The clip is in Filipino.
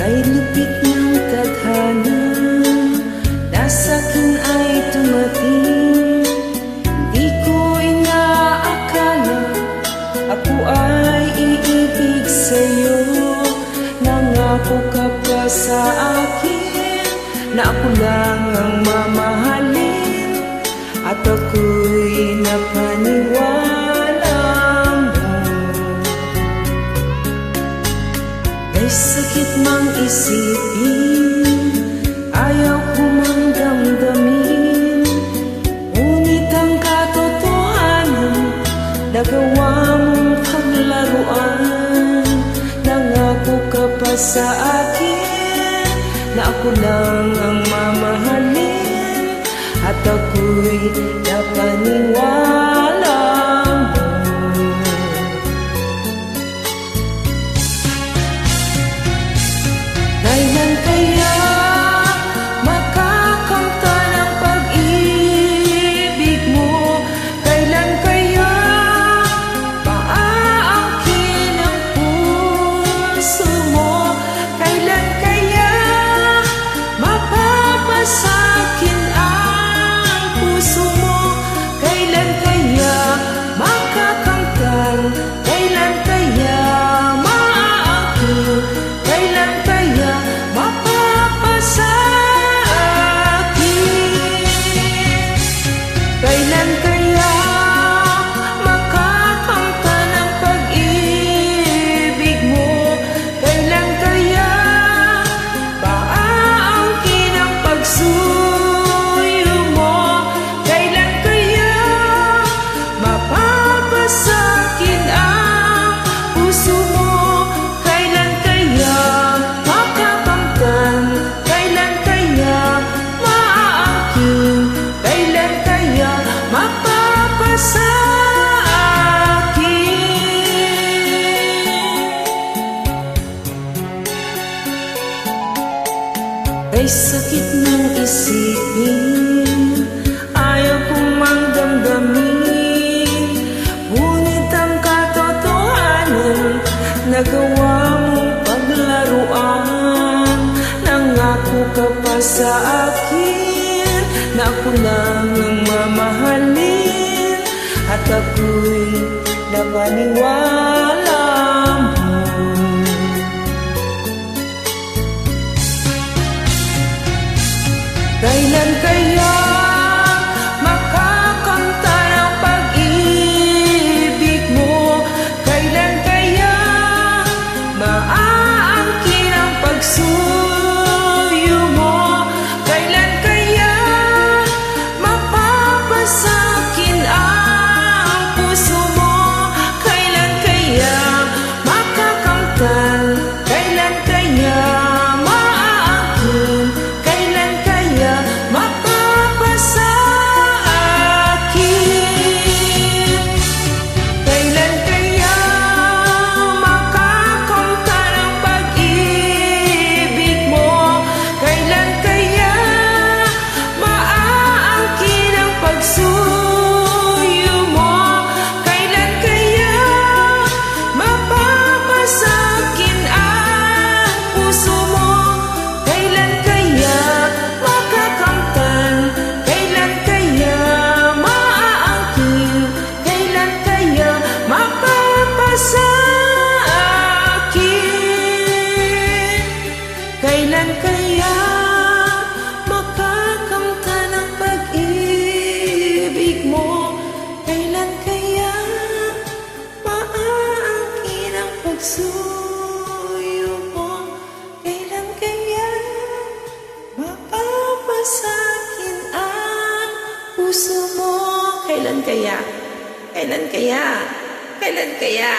Kay lupit ng tadhana, nasakin ay tumating. Di ko inaakala ako ay iibig sa'yo. Nangako ka pa sa akin na ako lang ang mamahalin, at ako'y napaniwala mo. May sakit mang isipin, ayaw ko mang damdamin, ngunit ang katotohanan, nagawa mong paglaruan. Nangako ka pa sa akin na ako lang ang mamahalin, at ako'y napaniwala mo. Kailan kaya makakamta ng pag-ibig mo? Kailan kaya maaangkin ang puso mo? Kailan kaya mapapasakin ang puso mo? Kailan kaya makakamtan? Kailan kaya maaangkin? Kailan kaya mapapasakin? Kailan kaya makakamtan ang pag-ibig mo? Kailan kaya maaangkin ang pagsuyo mo? Kailan kaya mapapasakin ang puso mo? Kailan kaya makakamtan? Kailan kaya maaangkin? Kailan kaya mapapasakin? Kay sakit ng isipin, ayaw kong mang damdamin, ngunit ang katotohanan, nagawa mong paglaruan. Nangako ka pa sa akin na ako lang ang mamahalin, at ako'y napaniwala mo. Kailan kaya makakamtan ang pag-ibig mo? Kailan kaya maaangkin ang pagsuyo mo? Kailan kaya mapapasakin ang puso mo? Kailan kaya makakamtan? Kailan kaya maaangkin? Kailan kaya mapapasakin? Kailan kaya makakamtan ang pag-ibig mo? Kailan kaya maaangkin ang pagsuyo mo? Kailan kaya mapapasakin ang puso mo? Kailan kaya makakamtan? Kailan kaya maaangkin? Kailan kaya mapapasakin? Kailan kaya makakamtan ang pag-ibig mo? Kailan kaya maaangkin ang pagsuyo mo? Kailan kaya mapapasakin ang puso mo? Kailan kaya? Kailan kaya? Kailan kaya?